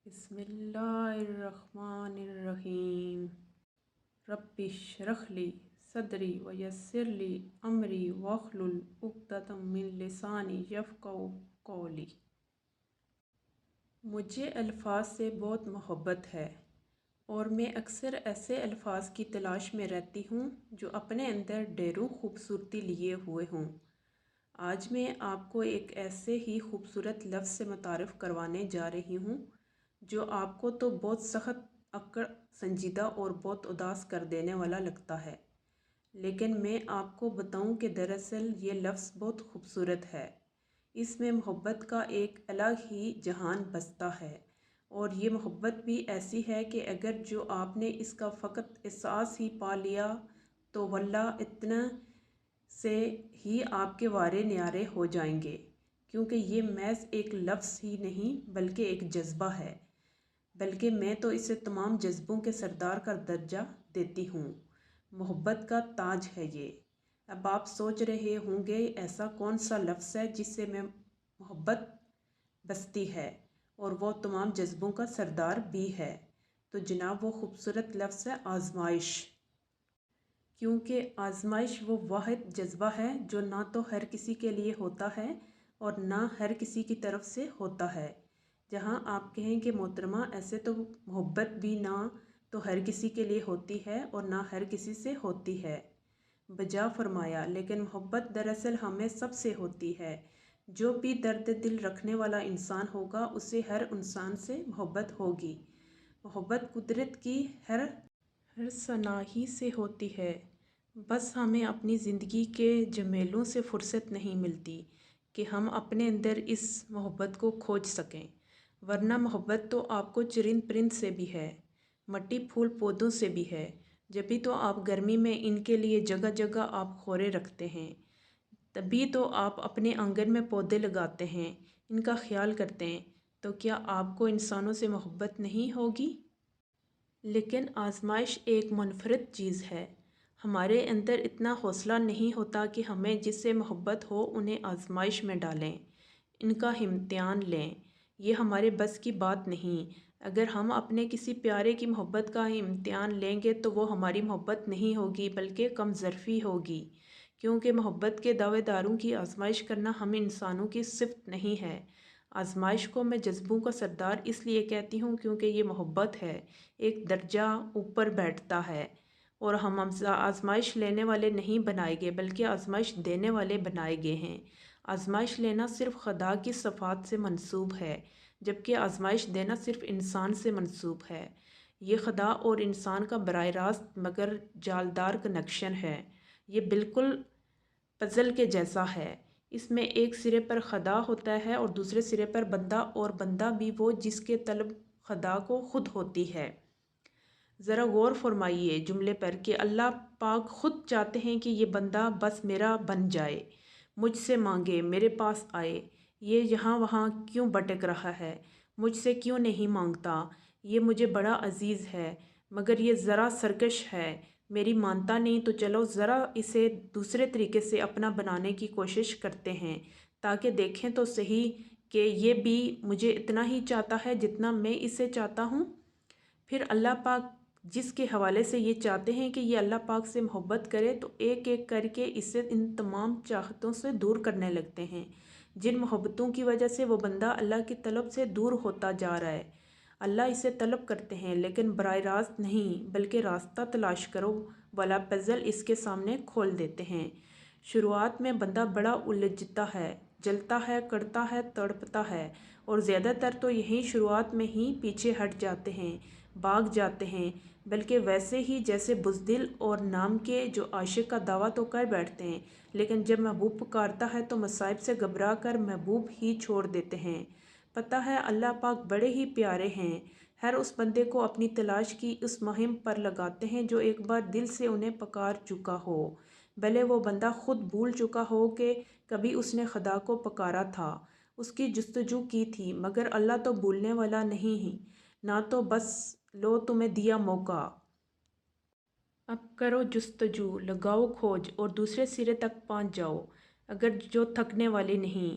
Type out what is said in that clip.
بسم اللہ الرحمن الرحیم رب اشرح لی صدری ویسر لی امری واحلل عقدۃ من لسانی یفقہوا قولی۔ مجھے الفاظ سے بہت محبت ہے اور میں اکثر ایسے الفاظ کی تلاش میں رہتی ہوں جو اپنے اندر ڈھیروں خوبصورتی لیے ہوئے ہوں۔ آج میں آپ کو ایک ایسے ہی خوبصورت لفظ سے متعارف کروانے جا رہی ہوں جو آپ کو تو بہت سخت اکڑ سنجیدہ اور بہت اداس کر دینے والا لگتا ہے، لیکن میں آپ کو بتاؤں کہ دراصل یہ لفظ بہت خوبصورت ہے۔ اس میں محبت کا ایک الگ ہی جہان بستا ہے، اور یہ محبت بھی ایسی ہے کہ اگر جو آپ نے اس کا فقط احساس ہی پا لیا تو واللہ اتنا سے ہی آپ کے وارے نیارے ہو جائیں گے، کیونکہ یہ محض ایک لفظ ہی نہیں بلکہ ایک جذبہ ہے، بلکہ میں تو اسے تمام جذبوں کے سردار کا درجہ دیتی ہوں۔ محبت کا تاج ہے یہ۔ اب آپ سوچ رہے ہوں گے ایسا کون سا لفظ ہے جس سے میں محبت بستی ہے اور وہ تمام جذبوں کا سردار بھی ہے؟ تو جناب وہ خوبصورت لفظ ہے آزمائش، کیونکہ آزمائش وہ واحد جذبہ ہے جو نہ تو ہر کسی کے لیے ہوتا ہے اور نہ ہر کسی کی طرف سے ہوتا ہے۔ جہاں آپ کہیں کہ محترمہ ایسے تو محبت بھی نہ تو ہر کسی کے لیے ہوتی ہے اور نہ ہر کسی سے ہوتی ہے، بجا فرمایا لیکن محبت دراصل ہمیں سب سے ہوتی ہے۔ جو بھی درد دل رکھنے والا انسان ہوگا اسے ہر انسان سے محبت ہوگی۔ محبت قدرت کی ہر سناہی سے ہوتی ہے، بس ہمیں اپنی زندگی کے جھمیلوں سے فرصت نہیں ملتی کہ ہم اپنے اندر اس محبت کو کھوج سکیں، ورنہ محبت تو آپ کو چرند پرند سے بھی ہے، مٹی پھول پودوں سے بھی ہے۔ جبھی تو آپ گرمی میں ان کے لیے جگہ جگہ آپ خورے رکھتے ہیں، تبھی تو آپ اپنے آنگن میں پودے لگاتے ہیں، ان کا خیال کرتے ہیں، تو کیا آپ کو انسانوں سے محبت نہیں ہوگی؟ لیکن آزمائش ایک منفرد چیز ہے۔ ہمارے اندر اتنا حوصلہ نہیں ہوتا کہ ہمیں جس سے محبت ہو انہیں آزمائش میں ڈالیں، ان کا امتحان لیں۔ یہ ہمارے بس کی بات نہیں۔ اگر ہم اپنے کسی پیارے کی محبت کا امتحان لیں گے تو وہ ہماری محبت نہیں ہوگی بلکہ کم ظرفی ہوگی، کیونکہ محبت کے دعوے داروں کی آزمائش کرنا ہم انسانوں کی صفت نہیں ہے۔ آزمائش کو میں جذبوں کا سردار اس لیے کہتی ہوں کیونکہ یہ محبت ہے، ایک درجہ اوپر بیٹھتا ہے، اور ہم آزمائش لینے والے نہیں بنائے گئے بلکہ آزمائش دینے والے بنائے گئے ہیں۔ آزمائش لینا صرف خدا کی صفات سے منسوب ہے، جبکہ آزمائش دینا صرف انسان سے منسوب ہے۔ یہ خدا اور انسان کا براہ راست مگر جالدار کنیکشن ہے۔ یہ بالکل پزل کے جیسا ہے۔ اس میں ایک سرے پر خدا ہوتا ہے اور دوسرے سرے پر بندہ، اور بندہ بھی وہ جس کے طلب خدا کو خود ہوتی ہے۔ ذرا غور فرمائیے جملے پر کہ اللہ پاک خود چاہتے ہیں کہ یہ بندہ بس میرا بن جائے، مجھ سے مانگے، میرے پاس آئے۔ یہ یہاں وہاں کیوں بھٹک رہا ہے؟ مجھ سے کیوں نہیں مانگتا؟ یہ مجھے بڑا عزیز ہے مگر یہ ذرا سرکش ہے، میری مانتا نہیں، تو چلو ذرا اسے دوسرے طریقے سے اپنا بنانے کی کوشش کرتے ہیں تاکہ دیکھیں تو صحیح کہ یہ بھی مجھے اتنا ہی چاہتا ہے جتنا میں اسے چاہتا ہوں۔ پھر اللہ پاک جس کے حوالے سے یہ چاہتے ہیں کہ یہ اللہ پاک سے محبت کرے تو ایک ایک کر کے اسے ان تمام چاہتوں سے دور کرنے لگتے ہیں، جن محبتوں کی وجہ سے وہ بندہ اللہ کی طلب سے دور ہوتا جا رہا ہے۔ اللہ اسے طلب کرتے ہیں لیکن براہ راست نہیں بلکہ راستہ تلاش کرو والا پزل اس کے سامنے کھول دیتے ہیں۔ شروعات میں بندہ بڑا الجھتا ہے، جلتا ہے، کڑتا ہے، تڑپتا ہے، اور زیادہ تر تو یہی شروعات میں ہی پیچھے ہٹ جاتے ہیں، بھاگ جاتے ہیں، بلکہ ویسے ہی جیسے بزدل اور نام کے جو عاشق کا دعویٰ تو کر بیٹھتے ہیں لیکن جب محبوب پکارتا ہے تو مصائب سے گھبرا کر محبوب ہی چھوڑ دیتے ہیں۔ پتہ ہے اللہ پاک بڑے ہی پیارے ہیں، ہر اس بندے کو اپنی تلاش کی اس مہم پر لگاتے ہیں جو ایک بار دل سے انہیں پکار چکا ہو، بھلے وہ بندہ خود بھول چکا ہو کہ کبھی اس نے خدا کو پکارا تھا، اس کی جستجو کی تھی، مگر اللہ تو بھولنے والا نہیں نہ، تو بس لو تمہیں دیا موقع، اب کرو جستجو، لگاؤ کھوج اور دوسرے سرے تک پہنچ جاؤ، اگر جو تھکنے والی نہیں۔